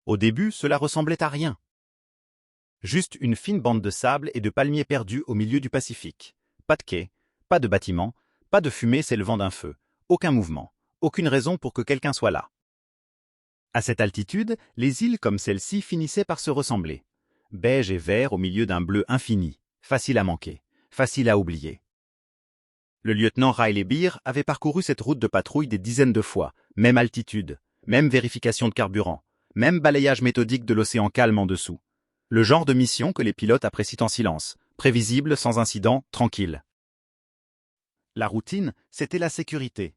Au début, cela ressemblait à rien. Juste une fine bande de sable et de palmiers perdus au milieu du Pacifique. Pas de quai, pas de bâtiment, pas de fumée s'élevant d'un feu, aucun mouvement, aucune raison pour que quelqu'un soit là. À cette altitude, les îles comme celle-ci finissaient par se ressembler. Beige et vert au milieu d'un bleu infini, facile à manquer, facile à oublier. Le lieutenant Riley Beer avait parcouru cette route de patrouille des dizaines de fois, même altitude, même vérification de carburant, même balayage méthodique de l'océan calme en dessous. Le genre de mission que les pilotes apprécient en silence, prévisible, sans incident, tranquille. La routine, c'était la sécurité.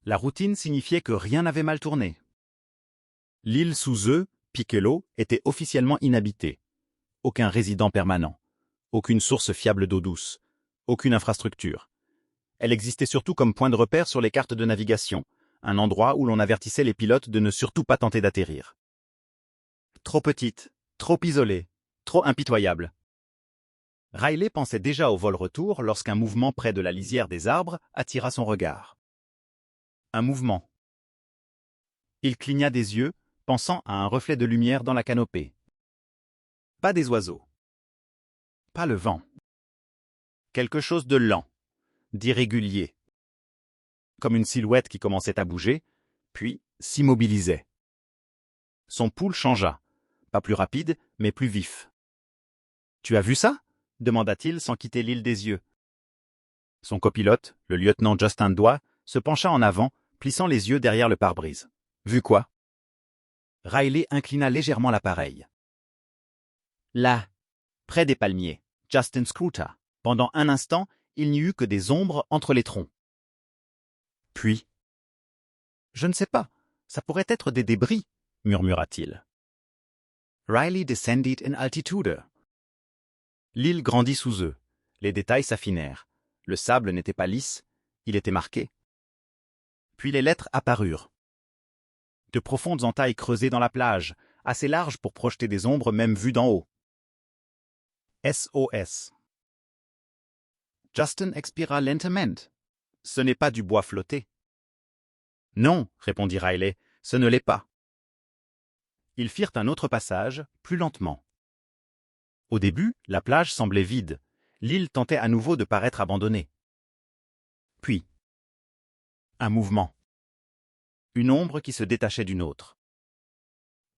La routine signifiait que rien n'avait mal tourné. L'île sous eux, Pickello, était officiellement inhabitée. Aucun résident permanent, aucune source fiable d'eau douce, aucune infrastructure. Elle existait surtout comme point de repère sur les cartes de navigation, un endroit où l'on avertissait les pilotes de ne surtout pas tenter d'atterrir. Trop petite, trop isolée, trop impitoyable. Riley pensait déjà au vol retour lorsqu'un mouvement près de la lisière des arbres attira son regard. Un mouvement. Il cligna des yeux, pensant à un reflet de lumière dans la canopée. Pas des oiseaux. Pas le vent. Quelque chose de lent, d'irrégulier. Comme une silhouette qui commençait à bouger, puis s'immobilisait. Son pouls changea, pas plus rapide, mais plus vif. « Tu as vu ça ?» demanda-t-il sans quitter l'île des yeux. Son copilote, le lieutenant Justin Doig, se pencha en avant, plissant les yeux derrière le pare-brise. « Vu quoi ?» Riley inclina légèrement l'appareil. Là, près des palmiers, Justin scruta. Pendant un instant, il n'y eut que des ombres entre les troncs. Puis, « Je ne sais pas, ça pourrait être des débris, » murmura-t-il. Riley descended in altitude. L'île grandit sous eux. Les détails s'affinèrent. Le sable n'était pas lisse, il était marqué. Puis les lettres apparurent. De profondes entailles creusées dans la plage, assez larges pour projeter des ombres même vues d'en haut. SOS. Justin expira lentement. Ce n'est pas du bois flotté. Non, répondit Riley, ce ne l'est pas. Ils firent un autre passage, plus lentement. Au début, la plage semblait vide. L'île tentait à nouveau de paraître abandonnée. Puis, un mouvement. Une ombre qui se détachait d'une autre.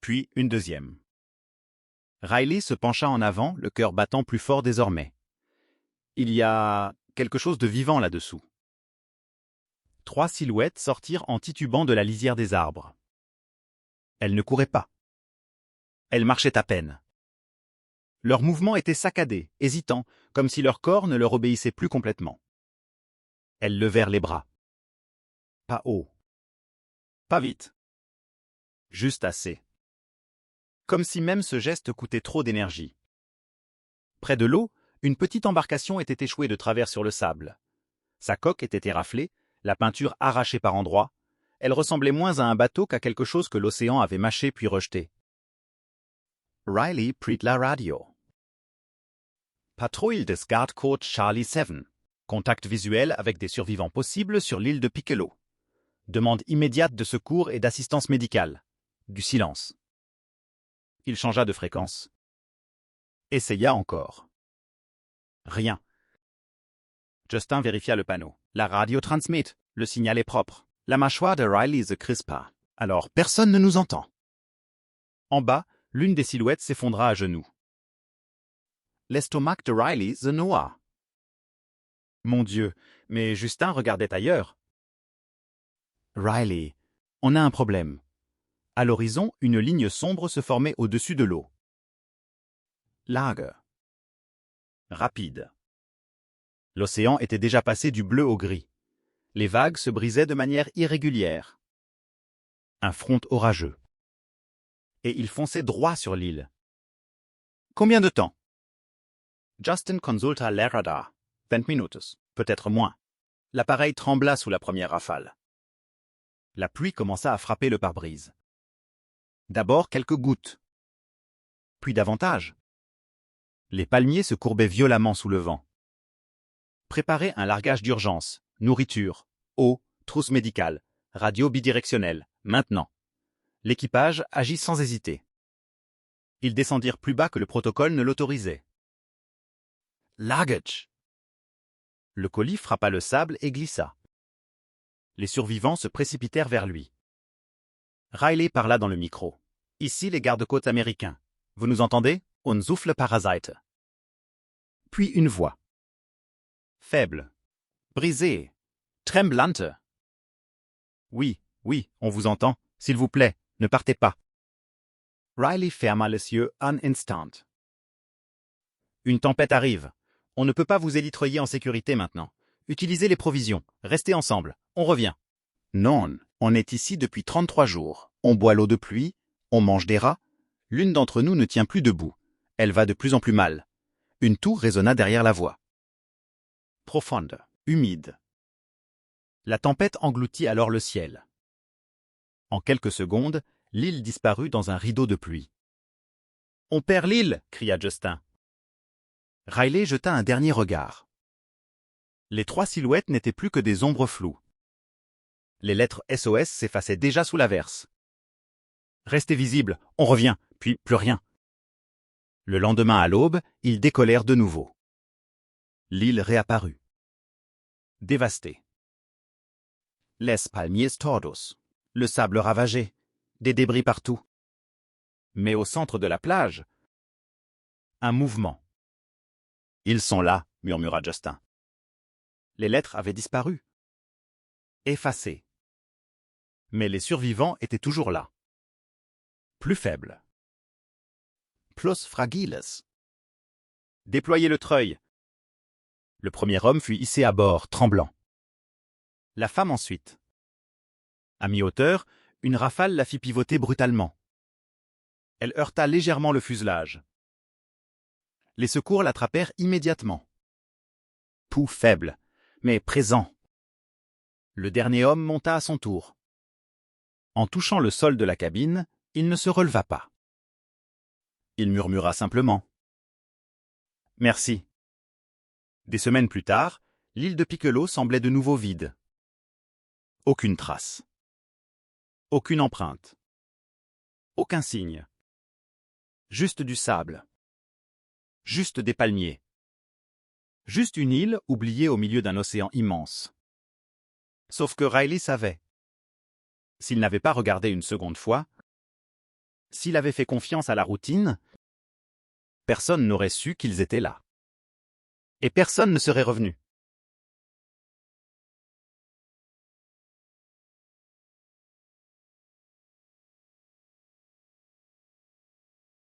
Puis une deuxième. Riley se pencha en avant, le cœur battant plus fort désormais. Il y a quelque chose de vivant là-dessous. 3 silhouettes sortirent en titubant de la lisière des arbres. Elles ne couraient pas. Elles marchaient à peine. Leurs mouvements étaient saccadés, hésitants, comme si leur corps ne leur obéissait plus complètement. Elles levèrent les bras. Pas haut. Pas vite. Juste assez. Comme si même ce geste coûtait trop d'énergie. Près de l'eau, une petite embarcation était échouée de travers sur le sable. Sa coque était éraflée, la peinture arrachée par endroits. Elle ressemblait moins à un bateau qu'à quelque chose que l'océan avait mâché puis rejeté. Riley prit la radio. Patrouille des gardes-côtes Charlie 7. Contact visuel avec des survivants possibles sur l'île de Pickello. Demande immédiate de secours et d'assistance médicale. Du silence. Il changea de fréquence. Essaya encore. Rien. Justin vérifia le panneau. La radio transmet. Le signal est propre. La mâchoire de Riley se crispa. Alors personne ne nous entend. En bas, l'une des silhouettes s'effondra à genoux. L'estomac de Riley se noua. Mon Dieu, mais Justin regardait ailleurs. Riley, on a un problème. À l'horizon, une ligne sombre se formait au-dessus de l'eau. Lager. Rapide. L'océan était déjà passé du bleu au gris. Les vagues se brisaient de manière irrégulière. Un front orageux. Et il fonçait droit sur l'île. Combien de temps? Justin consulta le radar. 20 minutes, peut-être moins. L'appareil trembla sous la première rafale. La pluie commença à frapper le pare-brise. D'abord quelques gouttes. Puis davantage. Les palmiers se courbaient violemment sous le vent. Préparez un largage d'urgence, nourriture, eau, trousse médicale, radio bidirectionnelle, maintenant. L'équipage agit sans hésiter. Ils descendirent plus bas que le protocole ne l'autorisait. Luggage. Le colis frappa le sable et glissa. Les survivants se précipitèrent vers lui. Riley parla dans le micro. « Ici les gardes-côtes américains. Vous nous entendez? On souffle parasite. » Puis une voix. Faible. Brisée. Tremblante. « Oui, oui, on vous entend. S'il vous plaît, ne partez pas. » Riley ferma les yeux un instant. « Une tempête arrive. On ne peut pas vous élitreiller en sécurité maintenant. Utilisez les provisions. Restez ensemble. On revient. » Non, on est ici depuis 33 jours. On boit l'eau de pluie, on mange des rats. L'une d'entre nous ne tient plus debout. Elle va de plus en plus mal. Une toux résonna derrière la voix. Profonde, humide. La tempête engloutit alors le ciel. En quelques secondes, l'île disparut dans un rideau de pluie. « On perd l'île !» cria Justin. Riley jeta un dernier regard. Les 3 silhouettes n'étaient plus que des ombres floues. Les lettres SOS s'effaçaient déjà sous l'averse. « Restez visibles, on revient, puis plus rien. » Le lendemain à l'aube, ils décollèrent de nouveau. L'île réapparut. Dévastée. Les palmiers todos. Le sable ravagé. Des débris partout. Mais au centre de la plage, un mouvement. « Ils sont là », murmura Justin. Les lettres avaient disparu. Effacées. Mais les survivants étaient toujours là. Plus faibles. Plus fragiles. Déployez le treuil. Le premier homme fut hissé à bord, tremblant. La femme ensuite. À mi-hauteur, une rafale la fit pivoter brutalement. Elle heurta légèrement le fuselage. Les secours l'attrapèrent immédiatement. Pouls faible, mais présent. Le dernier homme monta à son tour. En touchant le sol de la cabine, il ne se releva pas. Il murmura simplement. « Merci. » Des semaines plus tard, l'île de Piccolo semblait de nouveau vide. Aucune trace. Aucune empreinte. Aucun signe. Juste du sable. Juste des palmiers. Juste une île oubliée au milieu d'un océan immense. Sauf que Riley savait. S'il n'avait pas regardé une seconde fois, s'il avait fait confiance à la routine, personne n'aurait su qu'ils étaient là. Et personne ne serait revenu.